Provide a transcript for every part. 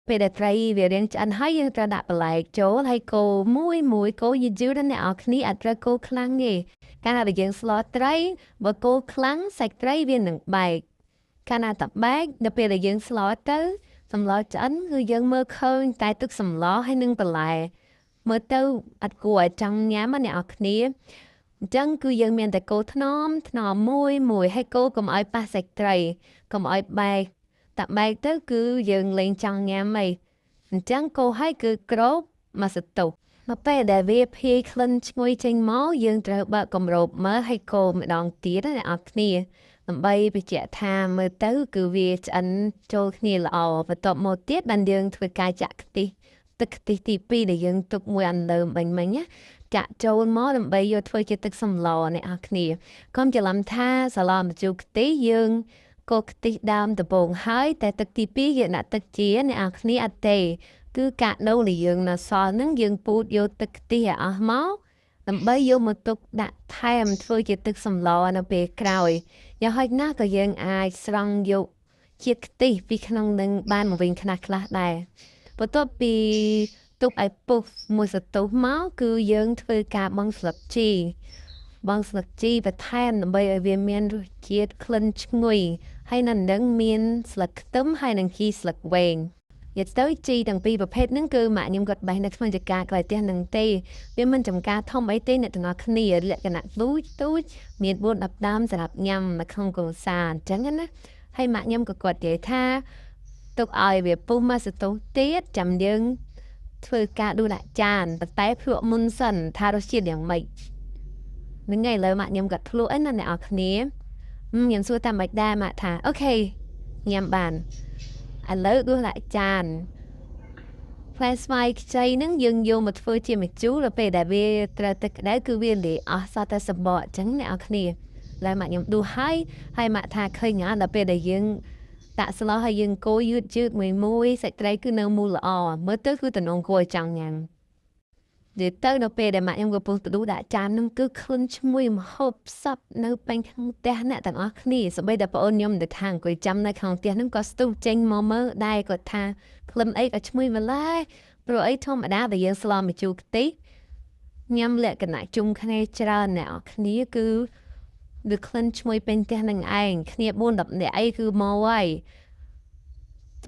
ពេលដែលត្រីវារៀងឆ្អិនហើយយើងត្រូវដាក់បន្លែចូលហើយកូរមួយកូរយឺតៗអ្នកនរគ្នាអត់ត្រូវកូរខ្លាំងទេកាលណាយើងស្លត្រីបើកូរខ្លាំងសាច់ត្រីវានឹងបែកកាលណាតែបែកដល់ពេលដែលយើងស្លទៅសម្លឆ្អិនគឺយើងមើលឃើញតែទឹកសម្លហើយនឹងបន្លែមើលទៅអត់គួរឲ្យចង់ញ៉ាំអ្នកនរគ្នាអញ្ចឹងគឺយើងមានតែកូរថ្នមមួយហើយកូរកុំឲ្យប៉ះសាច់ត្រីកុំឲ្យបែកតែបែកទៅគឺយើងលែងចង់ញ៉ាំអីអញ្ចឹងកូរឲ្យគឺក្របមកសតុមកពេលដែលវាភាយក្លិនឈ្ងុយចេញមកយើងត្រូវបើកគម្របមើលឲ្យកូរម្ដងទៀតអ្នកនរគ្នាដើម្បីបញ្ជាក់ថាមើលទៅគឺវាឆ្អិនចូលគ្នាល្អបន្ទាប់មកទៀតបានយើងធ្វើការចាក់ខ្ទិះទឹកខ្ទិះទី2ដែលយើងទុកមួយអន្លើមបាញ់មិញណាចាក់ចូលមកដើម្បីយកធ្វើជាទឹកសម្លអ្នកនរគ្នាកុំច្រឡំថាសាឡម្ជូរខ្ទិះយើងកូរខ្ទិះដើមដំបូងហើយតែទឹកទី2យើងដាក់ទឹកជាអ្នកនរគ្នាអត់ទេគឺកាដូដែលយើងនៅសល់ហ្នឹងយើងពូតយកទឹកខ្ទិះឲ្យអស់មកដើម្បីយកមកទុកដាក់ថែមធ្វើជាទឹកសម្លនៅពេលក្រោយយ៉ាងហោចណាស់ក៏យើងអាចស្រង់យកជាតិខ្ទិះពីក្នុងនឹងបានមកវិញខ្លះដែរបន្ទាប់ពីទុកឲ្យពុះមួយសន្ទុះមកគឺយើងធ្វើការបង់ស្លឹកជីបន្ថែមដើម្បីឲ្យវាមានរសជាតិក្លិនឈ្ងុយហើយនៅនឹងមានស្លឹកខ្ទឹមហើយនឹងជីស្លឹកវែងនិយាយទៅជីទាំងពីរប្រភេទហ្នឹងគឺម៉ាក់ខ្ញុំគាត់បេះនៅក្នុងចង្ការក្រោយផ្ទះហ្នឹងទេវាមិនចំការធំអីទេអ្នកទាំងអស់គ្នាលក្ខណៈទូចមាន4-10ដើមសម្រាប់ញ៉ាំនៅក្នុងគ្រួសារអញ្ចឹងណាហើយម៉ាក់ខ្ញុំក៏គាត់និយាយថាទុកឲ្យវាពុះមកសន្ទុះទៀតចាំយើងធ្វើការដួសដាក់ចានតែភ្លក់មុនសិនថារសជាតិយ៉ាងម៉េចនឹងឥឡូវម៉ាក់ខ្ញុំគាត់ភ្លក់ឯណាអ្នកនរគ្នាខ្ញុំសួរតាមមិនដែរម៉ាក់ថាអូខេញ៉ាំបានឥឡូវដួសដាក់ចានផ្លែស្វាយខ្ចីហ្នឹងយើងយកមកធ្វើជាម្ជូរដល់ពេលដែលវាត្រូវទឹកក្តៅគឺវាលាយអស់សតតែសម្បកអញ្ចឹងអ្នកនរគ្នាឡើយម៉ាក់ខ្ញុំដួសហើយម៉ាក់ថាឃើញដល់ពេលដែលយើងដាក់ស្លោហើយយើងកូរយឺតមួយសាច់ត្រីគឺនៅមូលល្អមើលទៅគឺតំណងគួរឲ្យចង់ញ៉ាំនិយាយទៅនៅពេលដែលម៉ាក់ខ្ញុំកំពុងទៅដួសដាក់ចានហ្នឹងគឺក្លិនឈ្ងុយម្ហូបសពនៅពេញក្នុងផ្ទះអ្នកទាំងអស់គ្នាសូម្បីតែប្អូនខ្ញុំទៅថាអង្គុយចាំនៅក្នុងផ្ទះហ្នឹងក៏ស្ទុះចេញមកមើលដែរគាត់ថាក្លិនអីក៏ឈ្ងុយម្ល៉េះព្រោះអីធម្មតាដែលយើងស្លម្ជូរខ្ទិះញ៉ាំលក្ខណៈជុំគ្នាច្រើនអ្នកនរគ្នាគឺវាក្លិនឈ្ងុយពេញផ្ទះនឹងឯងគ្នា4-10នាក់អីគឺមកហើយ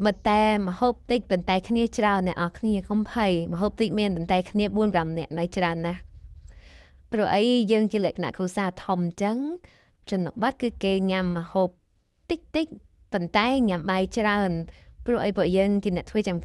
ប៉ុន្តែមហូបតិចប៉ុន្តែគ្នាច្រើនអ្នកនរគ្នាកុំភ័យមហូបតិចមានប៉ុន្តែគ្នា4-5នាក់នៅច្រើនណាស់ព្រោះអីយើងជាលក្ខណៈគ្រួសារធំអញ្ចឹងជនបទគឺគេញ៉ាំមហូបតិចប៉ុន្តែញ៉ាំបាយច្រើនព្រោះអីពួកយើងជាអ្នកធ្វើចំ